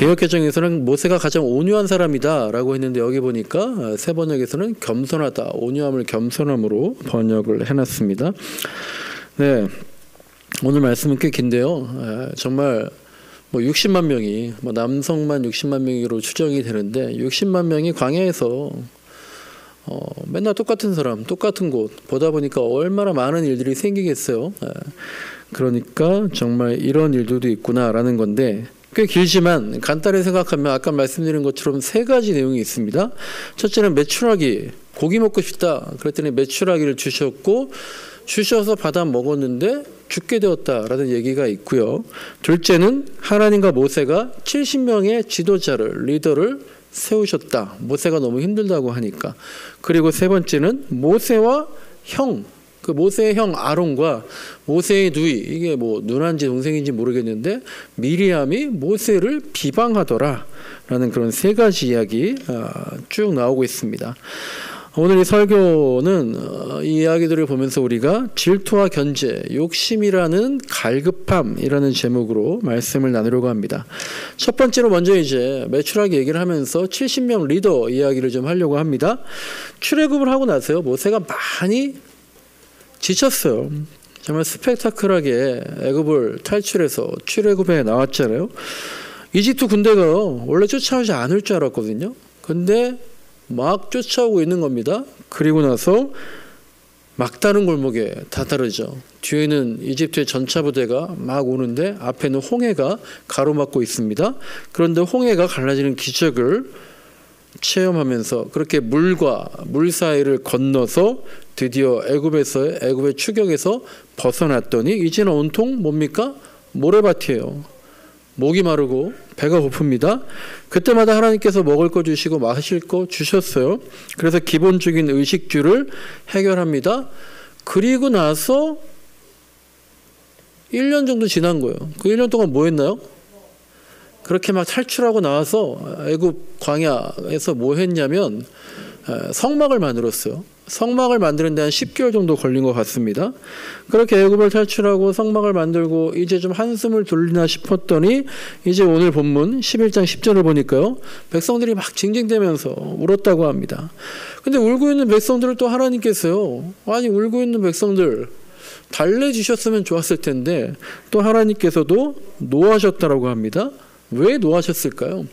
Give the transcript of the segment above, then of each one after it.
개역개정에서는 모세가 가장 온유한 사람이다라고 했는데 여기 보니까 새 번역에서는 겸손하다, 온유함을 겸손함으로 번역을 해놨습니다. 네, 오늘 말씀은 꽤 긴데요. 정말 뭐 60만 명이 남성만 60만 명으로 추정이 되는데 60만 명이 광야에서 맨날 똑같은 사람, 똑같은 곳 보다 보니까 얼마나 많은 일들이 생기겠어요. 그러니까 정말 이런 일들도 있구나라는 건데 꽤 길지만 간단히 생각하면 아까 말씀드린 것처럼 세 가지 내용이 있습니다. 첫째는 메추라기, 고기 먹고 싶다. 그랬더니 메추라기를 주셨고 주셔서 받아 먹었는데 죽게 되었다라는 얘기가 있고요. 둘째는 하나님과 모세가 70명의 지도자를, 리더를 세우셨다. 모세가 너무 힘들다고 하니까. 그리고 세 번째는 모세와 형, 그 모세의 형 아론과 모세의 누이, 이게 뭐 누나인지 동생인지 모르겠는데 미리암이 모세를 비방하더라 라는 그런 세 가지 이야기 쭉 나오고 있습니다. 오늘 이 설교는 이 이야기들을 보면서 우리가 질투와 견제, 욕심이라는 갈급함이라는 제목으로 말씀을 나누려고 합니다. 첫 번째로 먼저 이제 메추라기 얘기를 하면서 70명 리더 이야기를 좀 하려고 합니다. 출애굽을 하고 나서요, 모세가 많이 지쳤어요. 정말 스펙타클하게 애굽을 탈출해서 출애굽에 나왔잖아요. 이집트 군대가 원래 쫓아오지 않을 줄 알았거든요. 근데 막 쫓아오고 있는 겁니다. 그리고 나서 막다른 골목에 다다르죠. 뒤에는 이집트의 전차부대가 막 오는데 앞에는 홍해가 가로막고 있습니다. 그런데 홍해가 갈라지는 기적을 체험하면서 그렇게 물과 물 사이를 건너서 드디어 애굽의 추격에서 벗어났더니 이제는 온통 뭡니까? 모래밭이에요. 목이 마르고 배가 고픕니다. 그때마다 하나님께서 먹을 거 주시고 마실 거 주셨어요. 그래서 기본적인 의식주를 해결합니다. 그리고 나서 1년 정도 지난 거예요. 그 1년 동안 뭐 했나요? 그렇게 막 탈출하고 나와서 애굽 광야에서 뭐 했냐면 성막을 만들었어요. 성막을 만드는 데 한 10개월 정도 걸린 것 같습니다. 그렇게 애굽을 탈출하고 성막을 만들고 이제 좀 한숨을 돌리나 싶었더니 이제 오늘 본문 11장 10절을 보니까요, 백성들이 막 징징대면서 울었다고 합니다. 근데 울고 있는 백성들을 또 하나님께서요, 아니 울고 있는 백성들 달래주셨으면 좋았을 텐데 또 하나님께서도 노하셨다라고 합니다. 왜 노하셨을까요?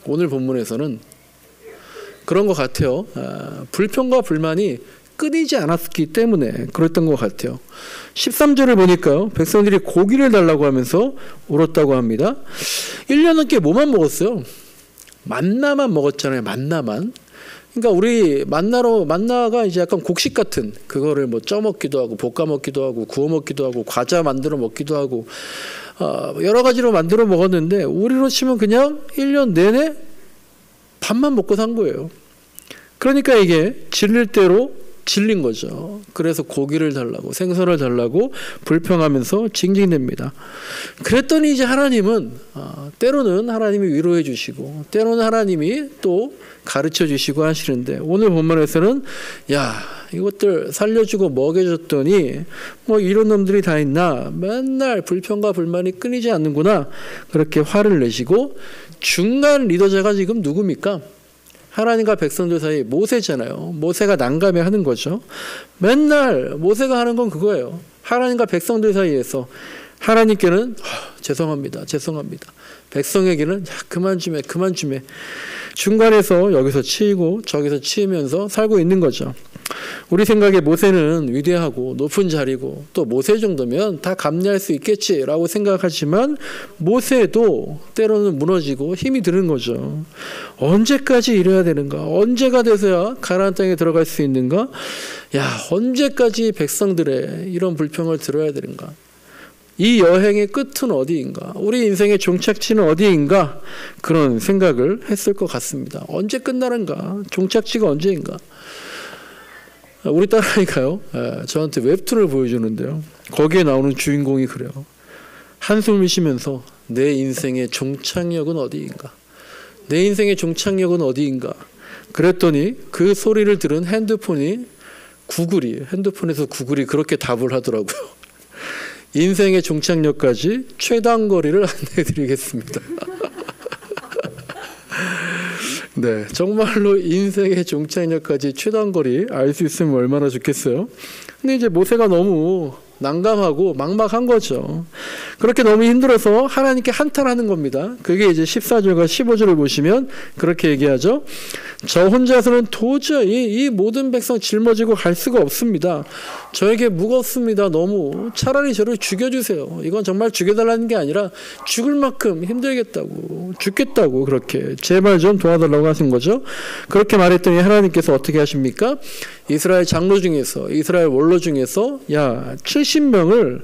오늘 본문에서는 그런 것 같아요. 불평과 불만이 끊이지 않았기 때문에 그랬던 것 같아요. 13절을 보니까요, 백성들이 고기를 달라고 하면서 울었다고 합니다. 1년 넘게 뭐만 먹었어요? 만나만 먹었잖아요. 만나만. 그러니까 우리 만나가 이제 약간 곡식 같은, 그거를 뭐 쪄 먹기도 하고 볶아 먹기도 하고 구워 먹기도 하고 과자 만들어 먹기도 하고 여러 가지로 만들어 먹었는데 우리로 치면 그냥 1년 내내 밥만 먹고 산 거예요. 그러니까 이게 질릴 대로 질린 거죠. 그래서 고기를 달라고, 생선을 달라고 불평하면서 징징댑니다. 그랬더니 이제 하나님은 때로는 하나님이 위로해 주시고 때로는 하나님이 또 가르쳐 주시고 하시는데 오늘 본문에서는 야, 이것들 살려주고 먹여줬더니 뭐 이런 놈들이 다 있나, 맨날 불평과 불만이 끊이지 않는구나, 그렇게 화를 내시고 중간 리더자가 지금 누굽니까? 하나님과 백성들 사이 모세잖아요. 모세가 난감해하는 거죠. 맨날 모세가 하는 건 그거예요. 하나님과 백성들 사이에서 하나님께는 죄송합니다. 백성에게는 그만 좀 해. 중간에서 여기서 치이고 저기서 치이면서 살고 있는 거죠. 우리 생각에 모세는 위대하고 높은 자리고 또 모세 정도면 다 감내할 수 있겠지라고 생각하지만 모세도 때로는 무너지고 힘이 드는 거죠. 언제까지 이래야 되는가? 언제가 돼서야 가나안 땅에 들어갈 수 있는가? 야, 언제까지 백성들의 이런 불평을 들어야 되는가? 이 여행의 끝은 어디인가? 우리 인생의 종착지는 어디인가? 그런 생각을 했을 것 같습니다. 언제 끝나는가? 종착지가 언제인가? 우리 딸아이가요, 저한테 웹툰을 보여주는데요, 거기에 나오는 주인공이 그래요. 한숨을 쉬면서 내 인생의 종착역은 어디인가? 내 인생의 종착역은 어디인가? 그랬더니 그 소리를 들은 핸드폰에서 구글이 그렇게 답을 하더라고요. 인생의 종착역까지 최단 거리를 안내해 드리겠습니다. 네, 정말로 인생의 종착역까지 최단거리 알 수 있으면 얼마나 좋겠어요. 근데 이제 모세가 너무 난감하고 막막한 거죠. 그렇게 너무 힘들어서 하나님께 한탄하는 겁니다. 그게 이제 14절과 15절을 보시면 그렇게 얘기하죠. 저 혼자서는 도저히 이 모든 백성 짊어지고 갈 수가 없습니다. 저에게 무겁습니다. 너무. 차라리 저를 죽여주세요. 이건 정말 죽여달라는 게 아니라 죽을 만큼 힘들겠다고, 죽겠다고 그렇게 제발 좀 도와달라고 하신 거죠. 그렇게 말했더니 하나님께서 어떻게 하십니까? 이스라엘 장로 중에서, 이스라엘 원로 중에서 70명을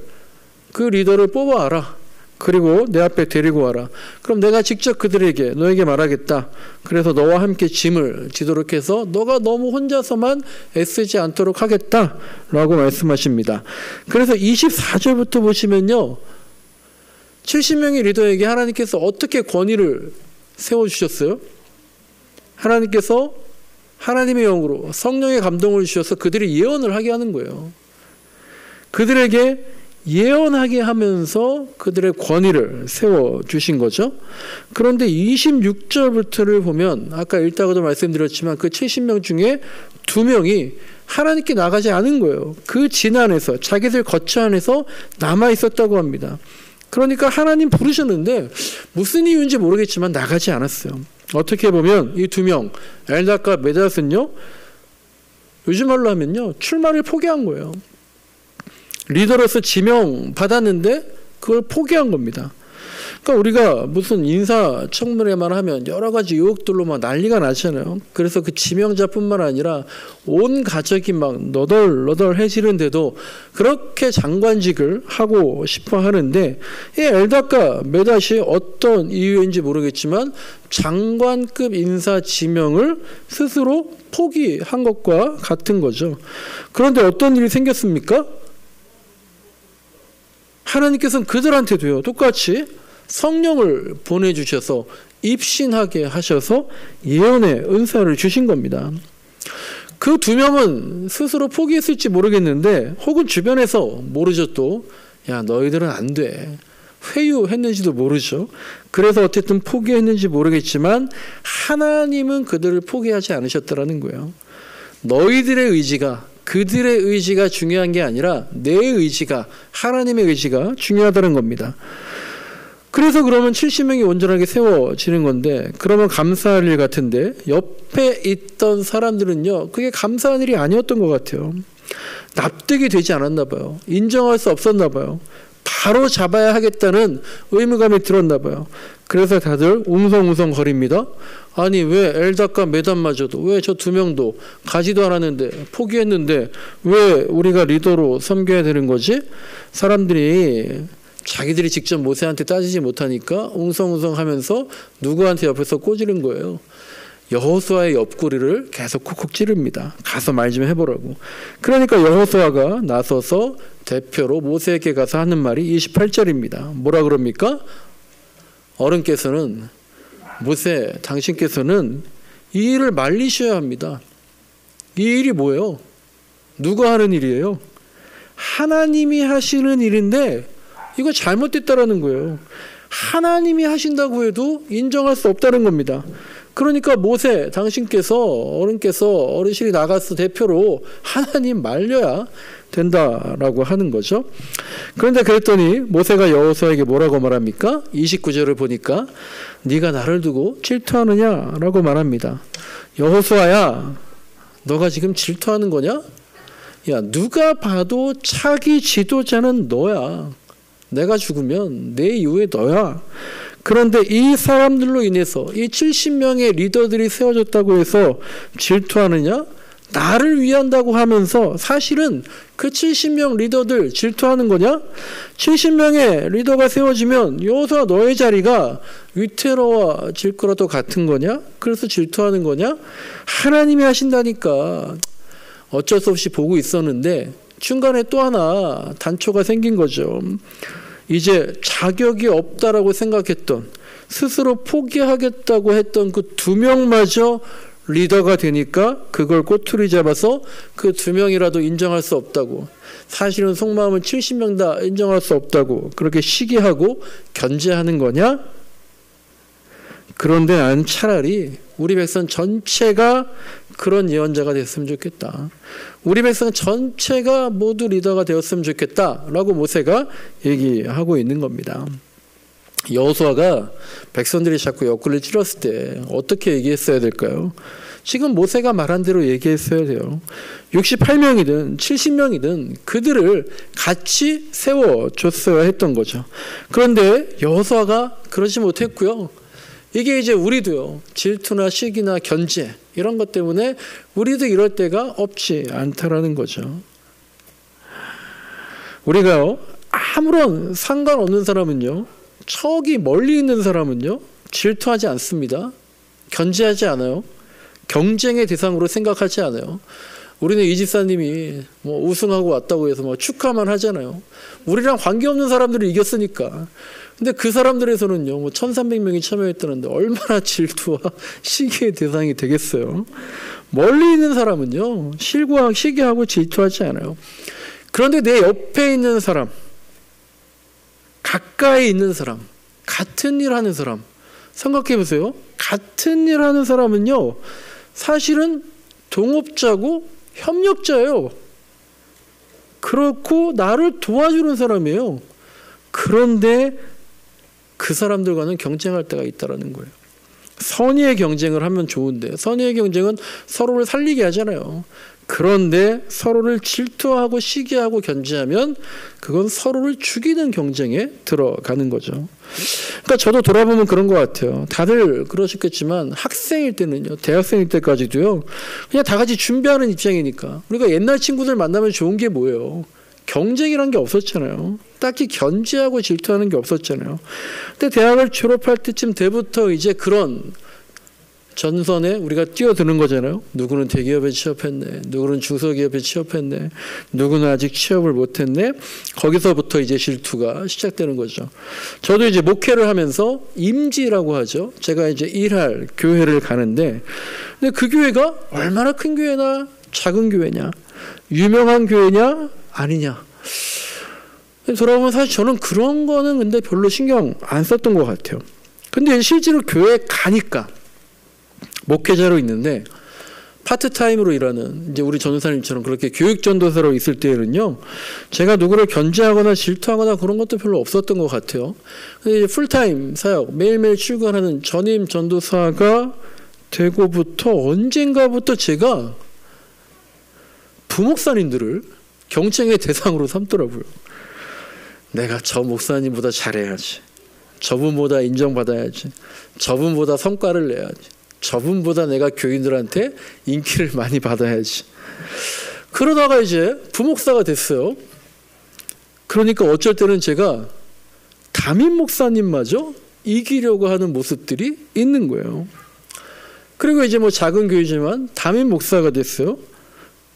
그 리더를 뽑아와라. 그리고 내 앞에 데리고 와라. 그럼 내가 직접 그들에게 너에게 말하겠다. 그래서 너와 함께 짐을 지도록 해서 너가 너무 혼자서만 애쓰지 않도록 하겠다 라고 말씀하십니다. 그래서 24절부터 보시면요, 70명의 리더에게 하나님께서 어떻게 권위를 세워주셨어요? 하나님께서 하나님의 영으로 성령의 감동을 주셔서 그들이 예언을 하게 하는 거예요. 그들에게 예언하게 하면서 그들의 권위를 세워주신 거죠. 그런데 26절부터를 보면 아까 읽다가도 말씀드렸지만 그 70명 중에 2명이 하나님께 나가지 않은 거예요. 그 진안에서, 자기들 거처 안에서 남아있었다고 합니다. 그러니까 하나님 부르셨는데 무슨 이유인지 모르겠지만 나가지 않았어요. 어떻게 보면 이 2명, 엘닷과 메닷은요, 요즘 말로 하면요, 출마를 포기한 거예요. 리더로서 지명 받았는데 그걸 포기한 겁니다. 그러니까 우리가 무슨 인사청문회만 하면 여러 가지 의혹들로 막 난리가 나잖아요. 그래서 그 지명자뿐만 아니라 온 가족이 막 너덜너덜해지는데도 그렇게 장관직을 하고 싶어 하는데, 이 엘닷과 메닷이 어떤 이유인지 모르겠지만 장관급 인사 지명을 스스로 포기한 것과 같은 거죠. 그런데 어떤 일이 생겼습니까? 하나님께서는 그들한테도요, 똑같이 성령을 보내주셔서 입신하게 하셔서 예언의 은사를 주신 겁니다. 그 2명은 스스로 포기했을지 모르겠는데, 혹은 주변에서 모르죠. 또 야, 너희들은 안 돼, 회유했는지도 모르죠. 그래서 어쨌든 포기했는지 모르겠지만 하나님은 그들을 포기하지 않으셨다라는 거예요. 너희들의 의지가, 그들의 의지가 중요한 게 아니라 내 의지가, 하나님의 의지가 중요하다는 겁니다. 그래서 그러면 70명이 온전하게 세워지는 건데, 그러면 감사할 일 같은데 옆에 있던 사람들은요, 그게 감사한 일이 아니었던 것 같아요. 납득이 되지 않았나 봐요. 인정할 수 없었나 봐요. 바로 잡아야 하겠다는 의무감이 들었나 봐요. 그래서 다들 웅성웅성 거립니다. 아니, 왜 엘닷과 메닷마저도, 왜 저 2명도 가지도 않았는데, 포기했는데 왜 우리가 리더로 섬겨야 되는 거지? 사람들이 자기들이 직접 모세한테 따지지 못하니까 웅성웅성 하면서 누구한테 옆에서 꼬지른 거예요. 여호수아의 옆구리를 계속 콕콕 찌릅니다. 가서 말 좀 해보라고. 그러니까 여호수아가 나서서 대표로 모세에게 가서 하는 말이 28절입니다. 뭐라 그럽니까? 어른께서는, 모세 당신께서는 이 일을 말리셔야 합니다. 이 일이 뭐예요? 누가 하는 일이에요? 하나님이 하시는 일인데 이거 잘못됐다라는 거예요. 하나님이 하신다고 해도 인정할 수 없다는 겁니다. 그러니까 모세 당신께서, 어른께서, 어르신이 나가서 대표로 하나님 말려야 된다라고 하는 거죠. 그런데 그랬더니 모세가 여호수아에게 뭐라고 말합니까? 29절을 보니까 네가 나를 두고 질투하느냐라고 말합니다. 여호수아야, 너가 지금 질투하는 거냐? 야, 누가 봐도 차기 지도자는 너야. 내가 죽으면 내 이후에 너야. 그런데 이 사람들로 인해서 이 70명의 리더들이 세워졌다고 해서 질투하느냐? 나를 위한다고 하면서 사실은 그 70명 리더들 질투하는 거냐? 70명의 리더가 세워지면 여호수아 너의 자리가 위태로워질 거라도 같은 거냐? 그래서 질투하는 거냐? 하나님이 하신다니까 어쩔 수 없이 보고 있었는데 중간에 또 하나 단초가 생긴 거죠. 이제 자격이 없다라고 생각했던, 스스로 포기하겠다고 했던 그 2명마저 리더가 되니까 그걸 꼬투리 잡아서 그 2명이라도 인정할 수 없다고, 사실은 속마음은 70명 다 인정할 수 없다고 그렇게 시기하고 견제하는 거냐? 그런데 난 차라리 우리 백성 전체가 그런 예언자가 됐으면 좋겠다. 우리 백성 전체가 모두 리더가 되었으면 좋겠다라고 모세가 얘기하고 있는 겁니다. 여호수아가 백성들이 자꾸 옆구리를 찔렀을 때 어떻게 얘기했어야 될까요? 지금 모세가 말한 대로 얘기했어야 돼요. 68명이든 70명이든 그들을 같이 세워줬어야 했던 거죠. 그런데 여호수아가 그러지 못했고요. 이게 이제 우리도요, 질투나 시기나 견제 이런 것 때문에 우리도 이럴 때가 없지 않다라는 거죠. 우리가요, 아무런 상관없는 사람은요, 저기 멀리 있는 사람은요, 질투하지 않습니다. 견제하지 않아요. 경쟁의 대상으로 생각하지 않아요. 우리는 이 집사님이 뭐 우승하고 왔다고 해서 뭐 축하만 하잖아요. 우리랑 관계없는 사람들이 이겼으니까. 근데 그 사람들에서는요, 뭐 1300명이 참여했다는데 얼마나 질투와 시기의 대상이 되겠어요. 멀리 있는 사람은요, 시기하고 질투하지 않아요. 그런데 내 옆에 있는 사람, 가까이 있는 사람, 같은 일 하는 사람, 생각해 보세요. 같은 일 하는 사람은요, 사실은 동업자고 협력자예요. 그렇고 나를 도와주는 사람이에요. 그런데 그 사람들과는 경쟁할 때가 있다는 거예요. 선의의 경쟁을 하면 좋은데, 선의의 경쟁은 서로를 살리게 하잖아요. 그런데 서로를 질투하고 시기하고 견제하면 그건 서로를 죽이는 경쟁에 들어가는 거죠. 그러니까 저도 돌아보면 그런 것 같아요. 다들 그러셨겠지만 학생일 때는요, 대학생일 때까지도요, 그냥 다 같이 준비하는 입장이니까. 우리가 옛날 친구들 만나면 좋은 게 뭐예요? 경쟁이란 게 없었잖아요. 딱히 견제하고 질투하는 게 없었잖아요. 근데 대학을 졸업할 때쯤 때부터 이제 그런 전선에 우리가 뛰어드는 거잖아요. 누구는 대기업에 취업했네, 누구는 중소기업에 취업했네, 누구는 아직 취업을 못했네. 거기서부터 이제 질투가 시작되는 거죠. 저도 이제 목회를 하면서 임지라고 하죠. 제가 이제 일할 교회를 가는데, 근데 그 교회가 얼마나 큰 교회나 작은 교회냐, 유명한 교회냐 아니냐, 돌아보면 사실 저는 그런 거는 근데 별로 신경 안 썼던 것 같아요. 근데 실제로 교회에 가니까 목회자로 있는데 파트타임으로 일하는, 이제 우리 전도사님처럼 그렇게 교육전도사로 있을 때에는요, 제가 누구를 견제하거나 질투하거나 그런 것도 별로 없었던 것 같아요. 근데 이제 풀타임 사역, 매일매일 출근하는 전임 전도사가 되고부터 언젠가부터 제가 부목사님들을 경쟁의 대상으로 삼더라고요. 내가 저 목사님보다 잘해야지, 저분보다 인정받아야지, 저분보다 성과를 내야지, 저분보다 내가 교인들한테 인기를 많이 받아야지. 그러다가 이제 부목사가 됐어요. 그러니까 어쩔 때는 제가 담임 목사님마저 이기려고 하는 모습들이 있는 거예요. 그리고 이제 뭐 작은 교회지만 담임 목사가 됐어요.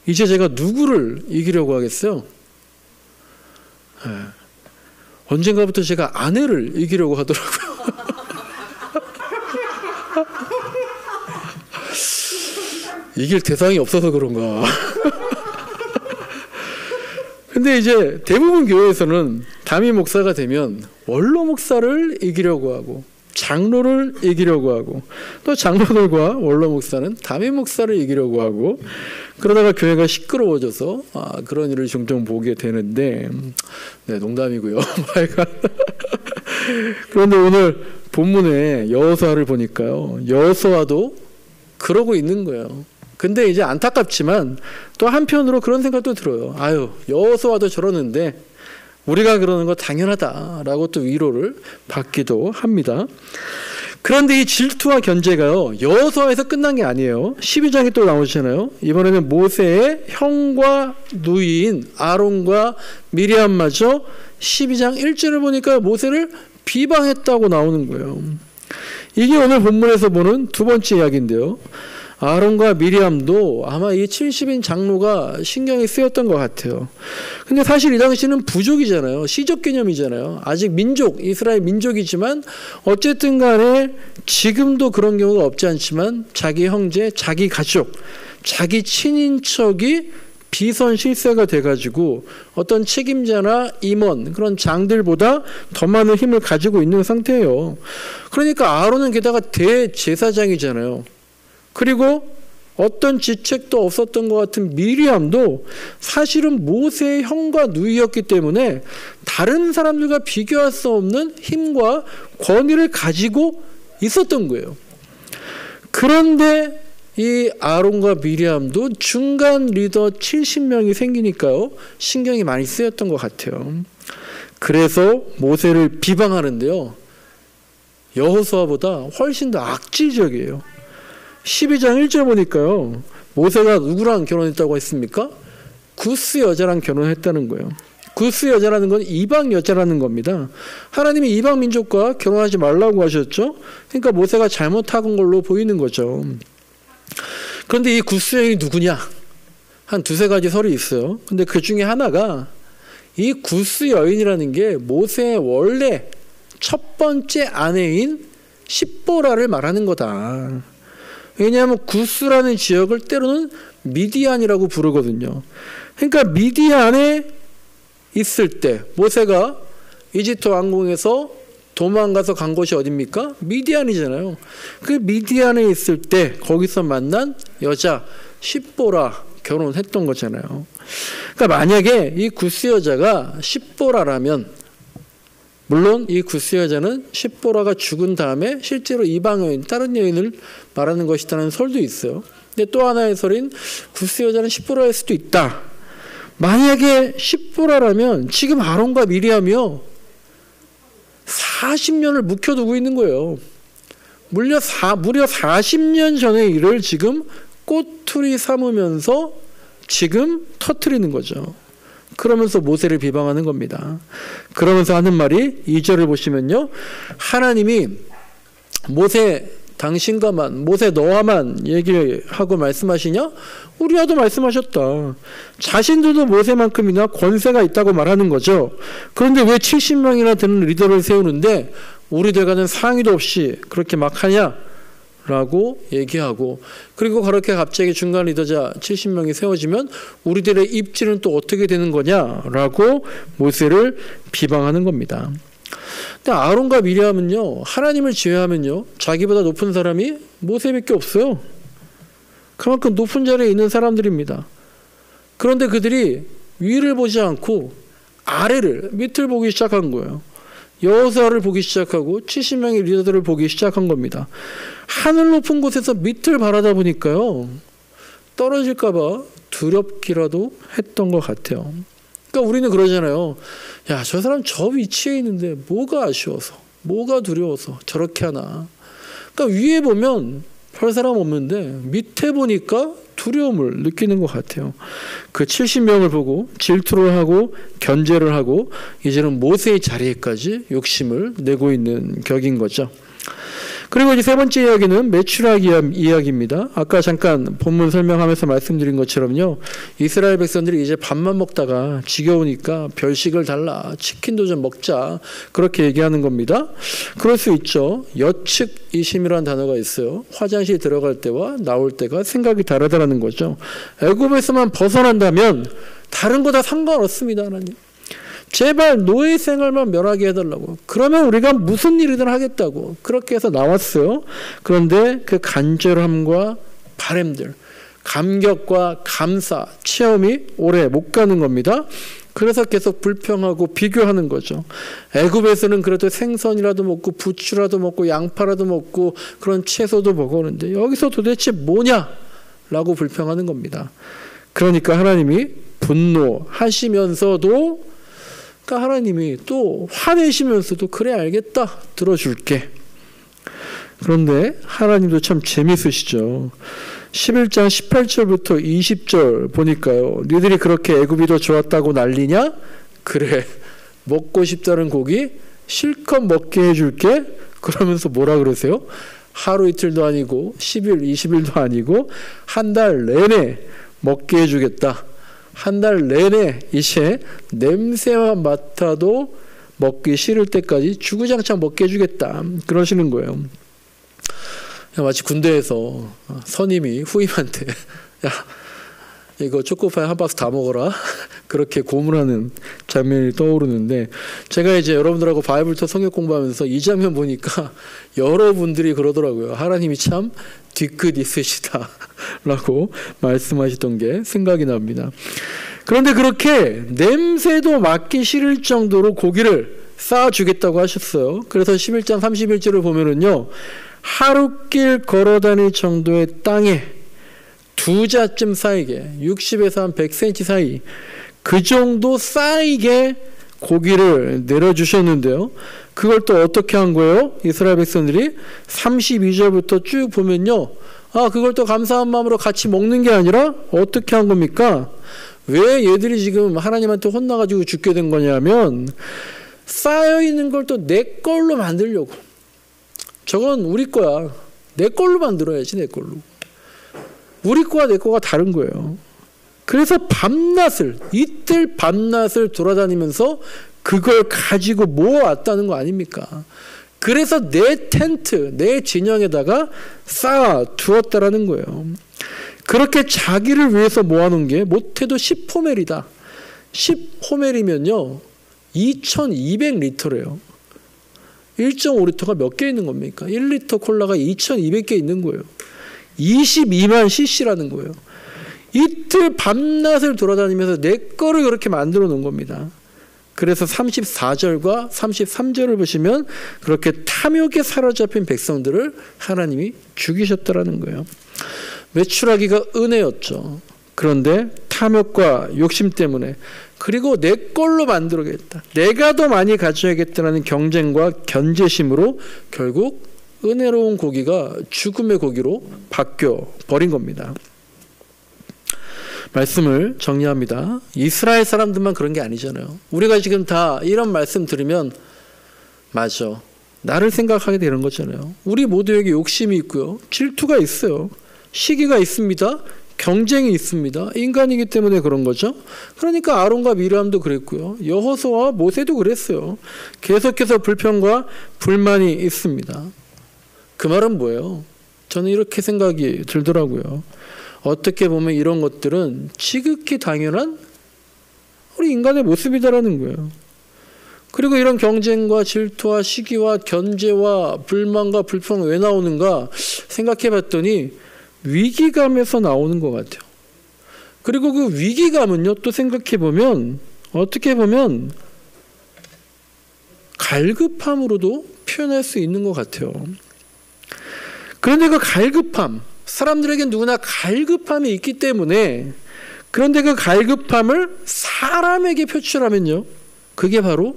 이제 제가 누구를 이기려고 하겠어요? 네. 언젠가부터 제가 아내를 이기려고 하더라고요. 이길 대상이 없어서 그런가. 근데 이제 대부분 교회에서는 담임 목사가 되면 원로 목사를 이기려고 하고, 장로를 이기려고 하고, 또 장로들과 원로 목사는 담임 목사를 이기려고 하고, 그러다가 교회가 시끄러워져서 그런 일을 종종 보게 되는데, 네, 농담이고요. 그런데 오늘 본문에 여호수아를 보니까요, 여호수아도 그러고 있는 거예요. 근데 이제 안타깝지만 또 한편으로 그런 생각도 들어요. 아유, 여호수아도 저러는데 우리가 그러는 거 당연하다라고 또 위로를 받기도 합니다. 그런데 이 질투와 견제가요, 여호수아에서 끝난 게 아니에요. 12장에 또 나오잖아요. 이번에는 모세의 형과 누이인 아론과 미리암마저 12장 1절을 보니까 모세를 비방했다고 나오는 거예요. 이게 오늘 본문에서 보는 두 번째 이야기인데요. 아론과 미리암도 아마 이 70인 장로가 신경이 쓰였던 것 같아요. 근데 사실 이 당시는 부족이잖아요. 시족 개념이잖아요. 아직 민족, 이스라엘 민족이지만 어쨌든 간에 지금도 그런 경우가 없지 않지만 자기 형제, 자기 가족, 자기 친인척이 비선 실세가 돼가지고 어떤 책임자나 임원, 그런 장들보다 더 많은 힘을 가지고 있는 상태예요. 그러니까 아론은 게다가 대제사장이잖아요. 그리고 어떤 지책도 없었던 것 같은 미리암도 사실은 모세의 형과 누이였기 때문에 다른 사람들과 비교할 수 없는 힘과 권위를 가지고 있었던 거예요. 그런데 이 아론과 미리암도 중간 리더 70명이 생기니까요, 신경이 많이 쓰였던 것 같아요. 그래서 모세를 비방하는데요, 여호수아보다 훨씬 더 악질적이에요. 12장 1절 보니까요, 모세가 누구랑 결혼했다고 했습니까? 구스 여자랑 결혼했다는 거예요. 구스 여자라는 건 이방 여자라는 겁니다. 하나님이 이방 민족과 결혼하지 말라고 하셨죠. 그러니까 모세가 잘못한 걸로 보이는 거죠. 그런데 이 구스 여인이 누구냐? 한 두세 가지 설이 있어요. 근데 그 중에 하나가 이 구스 여인이라는 게 모세의 원래 첫 번째 아내인 십보라를 말하는 거다. 왜냐하면 구스라는 지역을 때로는 미디안이라고 부르거든요. 그러니까 미디안에 있을 때 모세가 이집트 왕궁에서 도망가서 간 곳이 어딥니까? 미디안이잖아요. 그 미디안에 있을 때 거기서 만난 여자 십보라 결혼했던 거잖아요. 그러니까 만약에 이 구스 여자가 십보라라면, 물론 이 구스 여자는 십보라가 죽은 다음에 실제로 이방 여인, 다른 여인을 말하는 것이라는 설도 있어요. 근데 또 하나의 설인 구스 여자는 십보라일 수도 있다. 만약에 십보라라면 지금 아론과 미리암이요 40년을 묵혀두고 있는 거예요. 무려 40년 전의 일을 지금 꼬투리 삼으면서 지금 터뜨리는 거죠. 그러면서 모세를 비방하는 겁니다. 그러면서 하는 말이 2절을 보시면요, 하나님이 모세 당신과만, 모세 너와만 얘기하고 말씀하시냐? 우리와도 말씀하셨다. 자신들도 모세만큼이나 권세가 있다고 말하는 거죠. 그런데 왜 70명이나 되는 리더를 세우는데 우리들과는 상의도 없이 그렇게 막 하냐? 라고 얘기하고, 그리고 그렇게 갑자기 중간 리더자 70명이 세워지면 우리들의 입지는 또 어떻게 되는 거냐라고 모세를 비방하는 겁니다. 근데 아론과 미리암은요, 하나님을 제외하면요 자기보다 높은 사람이 모세밖에 없어요. 그만큼 높은 자리에 있는 사람들입니다. 그런데 그들이 위를 보지 않고 아래를, 밑을 보기 시작한 거예요. 여호수아를 보기 시작하고 70명의 리더들을 보기 시작한 겁니다. 하늘 높은 곳에서 밑을 바라다 보니까요, 떨어질까 봐 두렵기라도 했던 것 같아요. 그러니까 우리는 그러잖아요. 야, 저 사람 저 위치에 있는데 뭐가 아쉬워서, 뭐가 두려워서 저렇게 하나. 그러니까 위에 보면 별 사람 없는데 밑에 보니까 두려움을 느끼는 것 같아요. 그 70명을 보고 질투를 하고 견제를 하고 이제는 모세의 자리에까지 욕심을 내고 있는 격인 거죠. 그리고 이제 세 번째 이야기는 메추락 이야기입니다. 아까 잠깐 본문 설명하면서 말씀드린 것처럼요, 이스라엘 백성들이 이제 밥만 먹다가 지겨우니까 별식을 달라, 치킨도 좀 먹자, 그렇게 얘기하는 겁니다. 그럴 수 있죠. 여측이심이라는 단어가 있어요. 화장실 들어갈 때와 나올 때가 생각이 다르다는 거죠. 애굽에서만 벗어난다면 다른 거 다 상관없습니다. 하나님, 제발 노예 생활만 면하게 해달라고. 그러면 우리가 무슨 일이든 하겠다고. 그렇게 해서 나왔어요. 그런데 그 간절함과 바람들, 감격과 감사, 체험이 오래 못 가는 겁니다. 그래서 계속 불평하고 비교하는 거죠. 애굽에서는 그래도 생선이라도 먹고 부추라도 먹고 양파라도 먹고 그런 채소도 먹었는데 여기서 도대체 뭐냐라고 불평하는 겁니다. 그러니까 하나님이 분노하시면서도, 그러니까 하나님이 또 화내시면서도 그래 알겠다, 들어줄게. 그런데 하나님도 참 재밌으시죠. 11장 18절부터 20절 보니까요, 너희들이 그렇게 애굽이 더 좋았다고 난리냐? 그래, 먹고 싶다는 고기 실컷 먹게 해줄게. 그러면서 뭐라 그러세요? 하루 이틀도 아니고 10일 20일도 아니고 한 달 내내 먹게 해주겠다. 한 달 내내 이제 냄새만 맡아도 먹기 싫을 때까지 주구장창 먹게 해주겠다, 그러시는 거예요. 마치 군대에서 선임이 후임한테, 야, 이거 초코파이 한 박스 다 먹어라. 그렇게 고문하는 장면이 떠오르는데, 제가 이제 여러분들하고 바이블터 성경 공부하면서 이 장면 보니까 여러분들이 그러더라고요. 하나님이 참 뒤끝 있으시다 라고 말씀하시던 게 생각이 납니다. 그런데 그렇게 냄새도 맡기 싫을 정도로 고기를 쌓아주겠다고 하셨어요. 그래서 11장 31절을 보면은요, 하룻길 걸어다닐 정도의 땅에 2자쯤 쌓이게, 60에서 한 100cm 사이, 그 정도 쌓이게 고기를 내려주셨는데요. 그걸 또 어떻게 한 거예요? 이스라엘 백성들이 32절부터 쭉 보면요, 그걸 또 감사한 마음으로 같이 먹는 게 아니라 어떻게 한 겁니까? 왜 얘들이 지금 하나님한테 혼나가지고 죽게 된 거냐면, 쌓여있는 걸 또 내 걸로 만들려고. 저건 우리 거야. 내 걸로 만들어야지, 내 걸로. 우리 거와 내 거가 다른 거예요. 그래서 밤낮을, 이틀 밤낮을 돌아다니면서 그걸 가지고 모아왔다는 거 아닙니까? 그래서 내 텐트, 내 진영에다가 쌓아 두었다라는 거예요. 그렇게 자기를 위해서 모아놓은 게 못해도 10호멜이다. 10호멜이면요, 2200리터래요. 1.5리터가 몇 개 있는 겁니까? 1리터 콜라가 2200개 있는 거예요. 22만 cc라는 거예요. 이틀 밤낮을 돌아다니면서 내 거를 그렇게 만들어 놓은 겁니다. 그래서 34절과 33절을 보시면 그렇게 탐욕에 사로잡힌 백성들을 하나님이 죽이셨다라는 거예요. 메추라기가 은혜였죠. 그런데 탐욕과 욕심 때문에, 그리고 내 걸로 만들어야겠다, 내가 더 많이 가져야겠다는 경쟁과 견제심으로 결국 은혜로운 고기가 죽음의 고기로 바뀌어 버린 겁니다. 말씀을 정리합니다. 이스라엘 사람들만 그런 게 아니잖아요. 우리가 지금 다 이런 말씀 들으면 맞아, 나를 생각하게 되는 거잖아요. 우리 모두에게 욕심이 있고요, 질투가 있어요, 시기가 있습니다, 경쟁이 있습니다. 인간이기 때문에 그런 거죠. 그러니까 아론과 미리암도 그랬고요, 여호수아와 모세도 그랬어요. 계속해서 불평과 불만이 있습니다. 그 말은 뭐예요? 저는 이렇게 생각이 들더라고요. 어떻게 보면 이런 것들은 지극히 당연한 우리 인간의 모습이다라는 거예요. 그리고 이런 경쟁과 질투와 시기와 견제와 불만과 불평 왜 나오는가 생각해 봤더니 위기감에서 나오는 것 같아요. 그리고 그 위기감은요, 또 생각해 보면 어떻게 보면 갈급함으로도 표현할 수 있는 것 같아요. 그런데 그 갈급함, 사람들에겐 누구나 갈급함이 있기 때문에, 그런데 그 갈급함을 사람에게 표출하면요, 그게 바로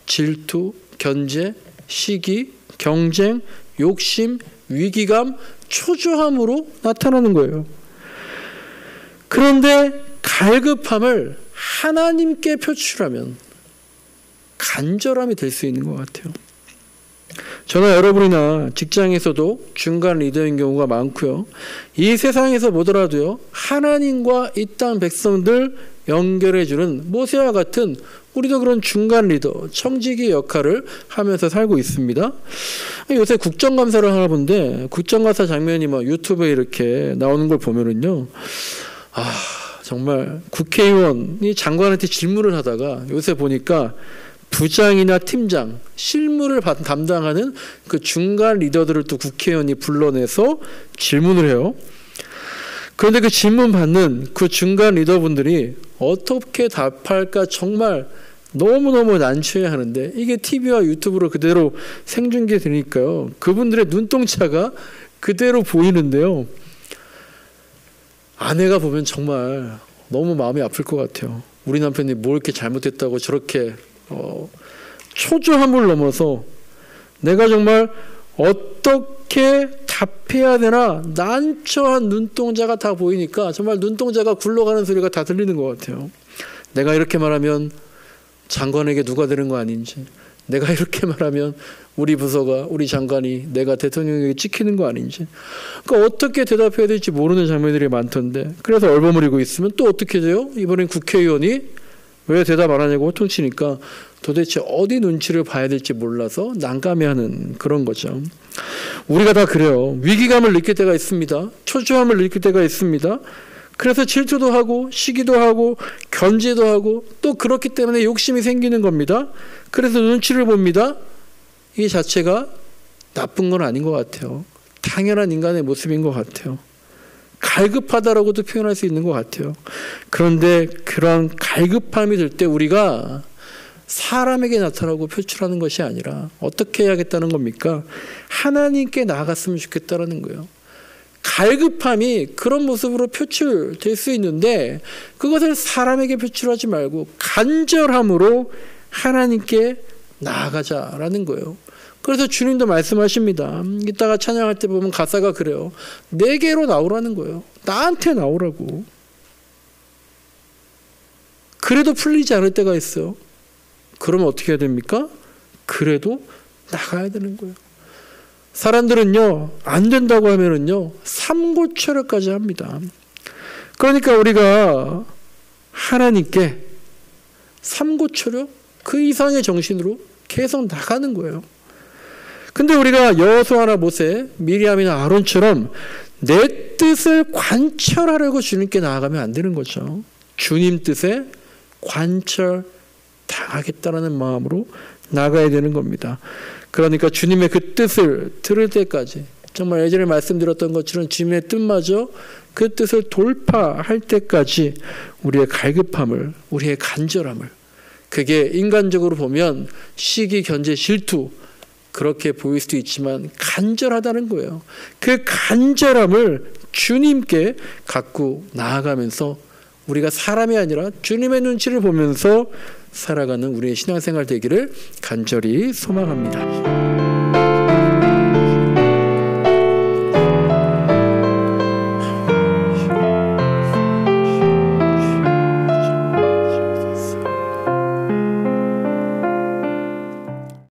질투, 견제, 시기, 경쟁, 욕심, 위기감, 초조함으로 나타나는 거예요. 그런데 갈급함을 하나님께 표출하면 간절함이 될 수 있는 것 같아요. 저나 여러분이나 직장에서도 중간 리더인 경우가 많고요. 이 세상에서 보더라도요, 하나님과 이 땅 백성들 연결해주는 모세와 같은 우리도 그런 중간 리더, 청지기 역할을 하면서 살고 있습니다. 요새 국정감사를 하나 본데, 국정감사 장면이 막 유튜브에 이렇게 나오는 걸 보면은요, 정말 국회의원이 장관한테 질문을 하다가 요새 보니까 부장이나 팀장, 실무를 담당하는 그 중간 리더들을 또 국회의원이 불러내서 질문을 해요. 그런데 그 질문 받는 그 중간 리더분들이 어떻게 답할까 정말 너무너무 난처해 하는데, 이게 TV와 유튜브로 그대로 생중계 되니까요, 그분들의 눈동자가 그대로 보이는데요, 아내가 보면 정말 너무 마음이 아플 것 같아요. 우리 남편이 뭘 이렇게 잘못했다고 저렇게 초조함을 넘어서 내가 정말 어떻게 답해야 되나 난처한 눈동자가 다 보이니까 정말 눈동자가 굴러가는 소리가 다 들리는 것 같아요. 내가 이렇게 말하면 장관에게 누가 되는 거 아닌지, 내가 이렇게 말하면 우리 부서가, 우리 장관이 내가 대통령에게 찍히는 거 아닌지, 그러니까 어떻게 대답해야 될지 모르는 장면들이 많던데, 그래서 얼버무리고 있으면 또 어떻게 돼요? 이번엔 국회의원이 왜 대답 안 하냐고 호통치니까 도대체 어디 눈치를 봐야 될지 몰라서 난감해하는 그런 거죠. 우리가 다 그래요. 위기감을 느낄 때가 있습니다. 초조함을 느낄 때가 있습니다. 그래서 질투도 하고 시기도 하고 견제도 하고 또 그렇기 때문에 욕심이 생기는 겁니다. 그래서 눈치를 봅니다. 이 자체가 나쁜 건 아닌 것 같아요. 당연한 인간의 모습인 것 같아요. 갈급하다라고도 표현할 수 있는 것 같아요. 그런데 그런 갈급함이 들 때 우리가 사람에게 나타나고 표출하는 것이 아니라 어떻게 해야겠다는 겁니까? 하나님께 나아갔으면 좋겠다라는 거예요. 갈급함이 그런 모습으로 표출될 수 있는데 그것을 사람에게 표출하지 말고 간절함으로 하나님께 나아가자라는 거예요. 그래서 주님도 말씀하십니다. 이따가 찬양할 때 보면 가사가 그래요. 내게로 나오라는 거예요. 나한테 나오라고. 그래도 풀리지 않을 때가 있어요. 그러면 어떻게 해야 됩니까? 그래도 나가야 되는 거예요. 사람들은요, 안 된다고 하면은요, 삼고초려까지 합니다. 그러니까 우리가 하나님께 삼고초려? 그 이상의 정신으로 계속 나가는 거예요. 근데 우리가 여호수아나 모세, 미리암이나 아론처럼 내 뜻을 관철하려고 주님께 나아가면 안 되는 거죠. 주님 뜻에 관철 당하겠다라는 마음으로 나가야 되는 겁니다. 그러니까 주님의 그 뜻을 들을 때까지 정말 예전에 말씀드렸던 것처럼 주님의 뜻마저 그 뜻을 돌파할 때까지 우리의 갈급함을, 우리의 간절함을, 그게 인간적으로 보면 시기, 견제, 질투 그렇게 보일 수도 있지만 간절하다는 거예요. 그 간절함을 주님께 갖고 나아가면서 우리가 사람이 아니라 주님의 눈치를 보면서 살아가는 우리의 신앙생활 되기를 간절히 소망합니다.